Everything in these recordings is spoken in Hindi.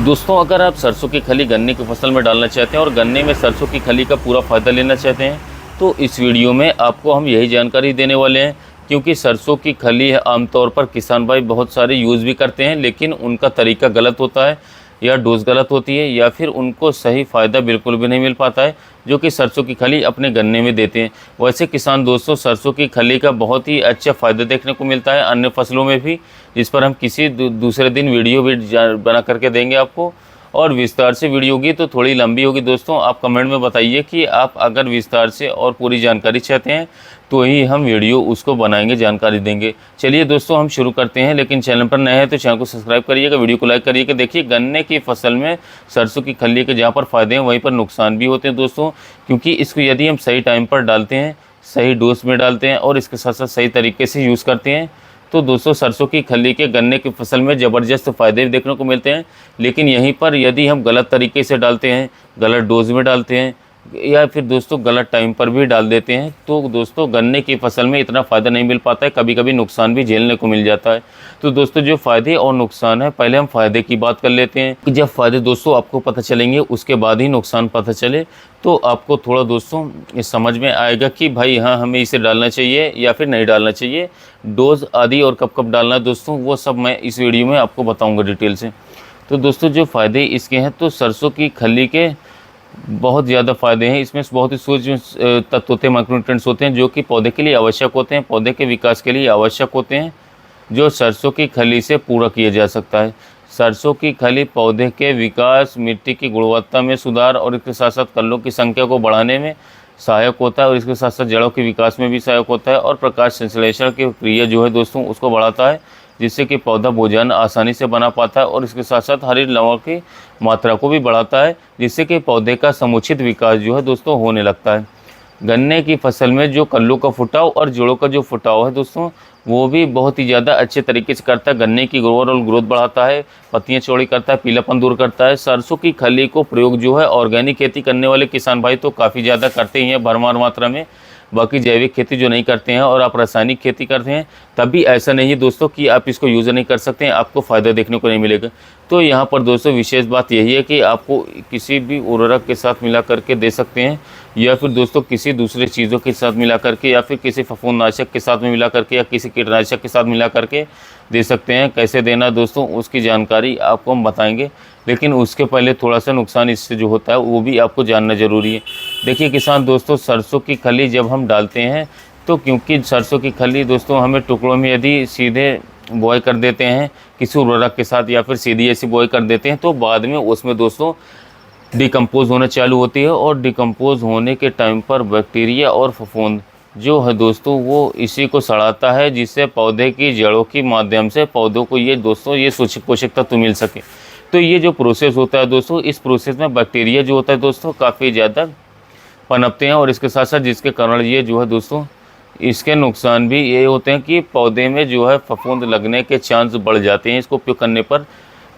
दोस्तों, अगर आप सरसों की खली गन्ने की फसल में डालना चाहते हैं और गन्ने में सरसों की खली का पूरा फ़ायदा लेना चाहते हैं तो इस वीडियो में आपको हम यही जानकारी देने वाले हैं। क्योंकि सरसों की खली आमतौर पर किसान भाई बहुत सारे यूज़ भी करते हैं, लेकिन उनका तरीका गलत होता है या डोज गलत होती है या फिर उनको सही फ़ायदा बिल्कुल भी नहीं मिल पाता है जो कि सरसों की खली अपने गन्ने में देते हैं। वैसे किसान दोस्तों, सरसों की खली का बहुत ही अच्छा फ़ायदा देखने को मिलता है अन्य फसलों में भी, जिस पर हम किसी दूसरे दिन वीडियो भी बना करके देंगे आपको। और विस्तार से वीडियो होगी तो थोड़ी लंबी होगी दोस्तों। आप कमेंट में बताइए कि आप अगर विस्तार से और पूरी जानकारी चाहते हैं तो ही हम वीडियो उसको बनाएंगे, जानकारी देंगे। चलिए दोस्तों, हम शुरू करते हैं। लेकिन चैनल पर नए हैं तो चैनल को सब्सक्राइब करिएगा, वीडियो को लाइक करिएगा। देखिए, गन्ने की फसल में सरसों की खली के जहाँ पर फ़ायदे हैं वहीं पर नुकसान भी होते हैं दोस्तों। क्योंकि इसको यदि हम सही टाइम पर डालते हैं, सही डोज में डालते हैं और इसके साथ साथ सही तरीके से यूज़ करते हैं तो दोस्तों सरसों की खली के गन्ने की फसल में ज़बरदस्त फ़ायदे भी देखने को मिलते हैं। लेकिन यहीं पर यदि हम गलत तरीके से डालते हैं, गलत डोज में डालते हैं या फिर दोस्तों गलत टाइम पर भी डाल देते हैं तो दोस्तों गन्ने की फसल में इतना फ़ायदा नहीं मिल पाता है, कभी कभी नुकसान भी झेलने को मिल जाता है। तो दोस्तों जो फ़ायदे और नुकसान है, पहले हम फ़ायदे की बात कर लेते हैं कि जब फ़ायदे दोस्तों आपको पता चलेंगे उसके बाद ही नुकसान पता चले तो आपको थोड़ा दोस्तों ये समझ में आएगा कि भाई हाँ, हमें इसे डालना चाहिए या फिर नहीं डालना चाहिए, डोज आदि और कब कब डालना है दोस्तों, वो सब मैं इस वीडियो में आपको बताऊँगा डिटेल से। तो दोस्तों जो फ़ायदे इसके हैं, तो सरसों की खली के बहुत ज़्यादा फ़ायदे हैं। इसमें बहुत ही सूक्ष्म तत्व होते हैं, माइक्रोन्यूट्रिएंट्स होते हैं जो कि पौधे के लिए आवश्यक होते हैं, पौधे के विकास के लिए आवश्यक होते हैं, जो सरसों की खली से पूरा किया जा सकता है। सरसों की खली पौधे के विकास, मिट्टी की गुणवत्ता में सुधार और इसके साथ साथ कल्लों की संख्या को बढ़ाने में सहायक होता है और इसके साथ साथ जड़ों के विकास में भी सहायक होता है और प्रकाश संश्लेषण की क्रिया जो है दोस्तों उसको बढ़ाता है, जिससे कि पौधा भोजन आसानी से बना पाता है और इसके साथ साथ हरे लवण की मात्रा को भी बढ़ाता है, जिससे कि पौधे का समुचित विकास जो है दोस्तों होने लगता है। गन्ने की फसल में जो कल्लों का फुटाव और जड़ों का जो फुटाव है दोस्तों, वो भी बहुत ही ज़्यादा अच्छे तरीके से करता है। गन्ने की ओवरऑल ग्रोथ बढ़ाता है, पत्तियां चौड़ी करता है, पीलापन दूर करता है। सरसों की खली को प्रयोग जो है ऑर्गेनिक खेती करने वाले किसान भाई तो काफ़ी ज़्यादा करते ही हैं भरमार मात्रा में। बाकी जैविक खेती जो नहीं करते हैं और आप रासायनिक खेती करते हैं तब भी ऐसा नहीं है दोस्तों कि आप इसको यूज़ नहीं कर सकते हैं, आपको फ़ायदा देखने को नहीं मिलेगा। तो यहाँ पर दोस्तों विशेष बात यही है कि आपको किसी भी उर्वरक के साथ मिला करके दे सकते हैं या फिर दोस्तों किसी दूसरे चीज़ों के साथ मिला करके या फिर किसी फफूंदनाशक के साथ में मिला करके या किसी कीटनाशक के साथ मिला करके दे सकते हैं। कैसे देना दोस्तों उसकी जानकारी आपको हम बताएंगे, लेकिन उसके पहले थोड़ा सा नुकसान इससे जो होता है वो भी आपको जानना ज़रूरी है। देखिए किसान दोस्तों, सरसों की खली जब हम डालते हैं तो क्योंकि सरसों की खली दोस्तों हमें टुकड़ों में यदि सीधे बॉय कर देते हैं किसी उर्वरक के साथ या फिर सीधी ऐसी बॉय कर देते हैं तो बाद में उसमें दोस्तों डिकम्पोज होना चालू होती है और डिकम्पोज होने के टाइम पर बैक्टीरिया और फफूंद जो है दोस्तों वो इसी को सड़ाता है, जिससे पौधे की जड़ों के माध्यम से पौधों को ये दोस्तों ये सूक्ष्म पोषक तत्व मिल सके। तो ये जो प्रोसेस होता है दोस्तों, इस प्रोसेस में बैक्टीरिया जो होता है दोस्तों काफ़ी ज़्यादा पनपते हैं और इसके साथ साथ जिसके कारण ये जो है दोस्तों इसके नुकसान भी ये होते हैं कि पौधे में जो है फफूंद लगने के चांस बढ़ जाते हैं। इसको उपयोग करने पर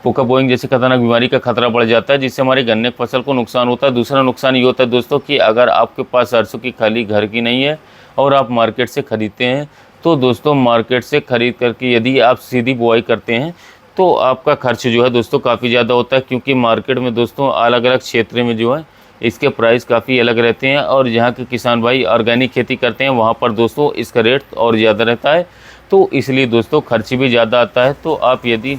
पोका बोइंग जैसी खतरनाक बीमारी का खतरा बढ़ जाता है, जिससे हमारी गन्ने की फसल को नुकसान होता है। दूसरा नुकसान ये होता है दोस्तों कि अगर आपके पास सरसों की खली घर की नहीं है और आप मार्केट से ख़रीदते हैं तो दोस्तों मार्केट से ख़रीद करके यदि आप सीधी बुआई करते हैं तो आपका खर्च जो है दोस्तों काफ़ी ज़्यादा होता है। क्योंकि मार्केट में दोस्तों अलग अलग क्षेत्र में जो है इसके प्राइस काफ़ी अलग रहते हैं और जहाँ के किसान भाई ऑर्गेनिक खेती करते हैं वहाँ पर दोस्तों इसका रेट और ज़्यादा रहता है, तो इसलिए दोस्तों खर्च भी ज़्यादा आता है। तो आप यदि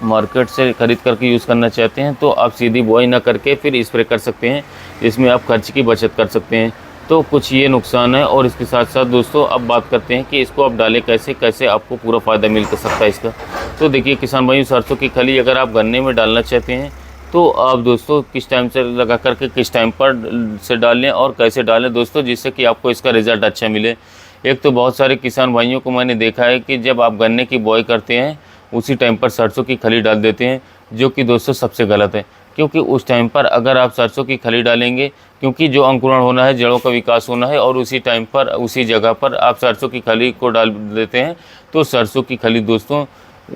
मार्केट से ख़रीद करके यूज़ करना चाहते हैं तो आप सीधी बुआई ना करके फिर स्प्रे कर सकते हैं, जिसमें आप खर्च की बचत कर सकते हैं। तो कुछ ये नुकसान है और इसके साथ साथ दोस्तों अब बात करते हैं कि इसको आप डालें कैसे, कैसे आपको पूरा फ़ायदा मिल सकता है इसका। तो देखिए किसान भाई, सरसों की खली अगर आप गन्ने में डालना चाहते हैं तो आप दोस्तों किस टाइम से लगा करके किस टाइम पर से डालें और कैसे डालें दोस्तों, जिससे कि आपको इसका रिज़ल्ट अच्छा मिले। एक तो बहुत सारे किसान भाइयों को मैंने देखा है कि जब आप गन्ने की बुआई करते हैं उसी टाइम पर सरसों की खली डाल देते हैं, जो कि दोस्तों सबसे गलत है। क्योंकि उस टाइम पर अगर आप सरसों की खली डालेंगे, क्योंकि जो अंकुरण होना है, जड़ों का विकास होना है और उसी टाइम पर उसी जगह पर आप सरसों की खली को डाल देते हैं तो सरसों की खली दोस्तों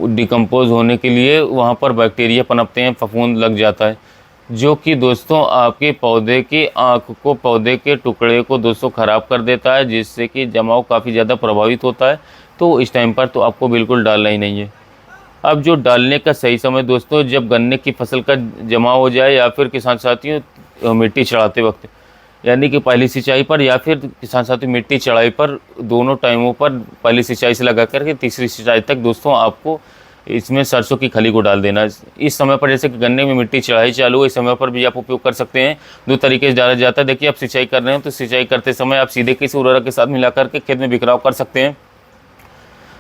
डिकम्पोज होने के लिए वहाँ पर बैक्टीरिया पनपते हैं, फफूंद लग जाता है, जो कि दोस्तों आपके पौधे की आँख को, पौधे के टुकड़े को दोस्तों ख़राब कर देता है, जिससे कि जमाव काफ़ी ज़्यादा प्रभावित होता है। तो इस टाइम पर तो आपको बिल्कुल डालना ही नहीं है। अब जो डालने का सही समय दोस्तों, जब गन्ने की फसल का जमा हो जाए या फिर किसान साथियों मिट्टी चढ़ाते वक्त, यानी कि पहली सिंचाई पर या फिर किसान साथियों मिट्टी चढ़ाई पर, दोनों टाइमों पर पहली सिंचाई से लगा करके तीसरी सिंचाई तक दोस्तों आपको इसमें सरसों की खली को डाल देना। इस समय पर जैसे कि गन्ने में मिट्टी चढ़ाई चालू है, इस समय पर भी आप उपयोग कर सकते हैं। दो तरीके से डाला जाता है। देखिए, आप सिंचाई कर रहे हैं तो सिंचाई करते समय आप सीधे किसी उर्वरक के साथ मिला करके खेत में बिखराव कर सकते हैं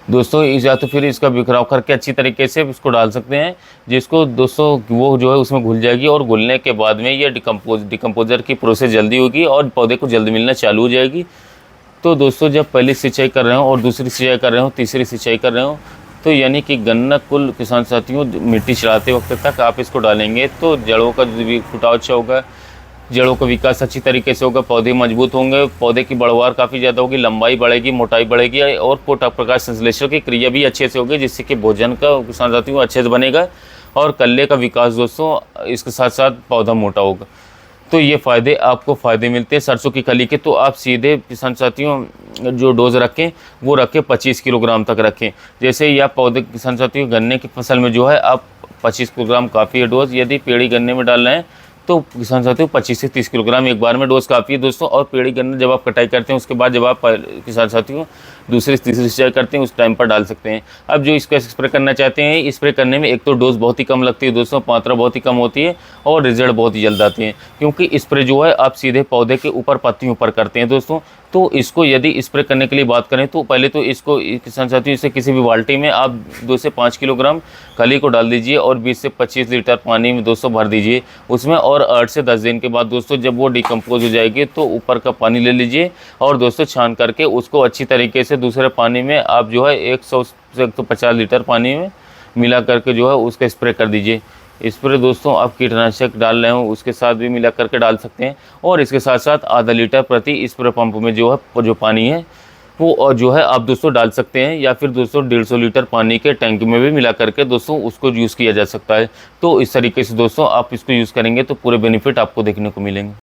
दोस्तों, या तो फिर इसका बिखराव करके अच्छी तरीके से इसको डाल सकते हैं, जिसको दोस्तों वो जो है उसमें घुल जाएगी और घुलने के बाद में ये डिकम्पोजर की प्रोसेस जल्दी होगी और पौधे को जल्दी मिलना चालू हो जाएगी। तो दोस्तों, जब पहली सिंचाई कर रहे हो और दूसरी सिंचाई कर रहे हो, तीसरी सिंचाई कर रहे हो, तो यानी कि गन्ना कुल किसान साथियों मिट्टी चढ़ाते वक्त तक आप इसको डालेंगे तो जड़ों का भी फुटाव अच्छा होगा, जड़ों का विकास अच्छी तरीके से होगा, पौधे मजबूत होंगे, पौधे की बढ़वार काफ़ी ज़्यादा होगी, लंबाई बढ़ेगी, मोटाई बढ़ेगी और प्रकाश संश्लेषण की क्रिया भी अच्छे से होगी, जिससे कि भोजन का किसान साथियों अच्छे से बनेगा और कल्ले का विकास दोस्तों इसके साथ साथ पौधा मोटा होगा। तो ये फ़ायदे आपको फ़ायदे मिलते हैं सरसों की खली के। तो आप सीधे किसान साथियों जो डोज रखें वो रखें 25 किलोग्राम तक रखें। जैसे ही आप पौधे किसान साथियों गन्ने की फसल में जो है आप 25 किलोग्राम काफ़ी है डोज। यदि पेड़ी गन्ने में डाल रहे हैं तो किसान साथियों 25 से 30 किलोग्राम एक बार में डोज काफ़ी है दोस्तों। और पेड़ी गन्ने जब आप कटाई करते हैं उसके बाद जब आप किसान साथियों दूसरी तीसरी सिंचाई करते हैं उस टाइम पर डाल सकते हैं। अब जो इसका स्प्रे करना चाहते हैं, स्प्रे करने में एक तो डोज बहुत ही कम लगती है दोस्तों, मात्रा बहुत ही कम होती है और रिजल्ट बहुत ही जल्द आते हैं, क्योंकि स्प्रे जो है आप सीधे पौधे के ऊपर पत्तियों पर करते हैं दोस्तों। तो इसको यदि स्प्रे करने के लिए बात करें तो पहले तो इसको किसान साथियों इसे किसी भी बाल्टी में आप 2 से 5 किलोग्राम खली को डाल दीजिए और 20 से 25 लीटर पानी में दोस्तों भर दीजिए उसमें, और 8 से 10 दिन के बाद दोस्तों जब वो डिकम्पोज हो जाएगी तो ऊपर का पानी ले लीजिए और दोस्तों छान करके उसको अच्छी तरीके से दूसरे पानी में आप जो है 100 से 150 लीटर पानी में मिला करके जो है उसका स्प्रे कर दीजिए। स्प्रे दोस्तों आप कीटनाशक डाल रहे हो उसके साथ भी मिला करके डाल सकते हैं, और इसके साथ साथ आधा लीटर प्रति स्प्रे पंप में जो है जो पानी है वो जो है आप दोस्तों डाल सकते हैं, या फिर दोस्तों 150 लीटर पानी के टैंक में भी मिला करके दोस्तों उसको यूज़ किया जा सकता है। तो इस तरीके से दोस्तों आप इसको यूज़ करेंगे तो पूरे बेनिफिट आपको देखने को मिलेंगे।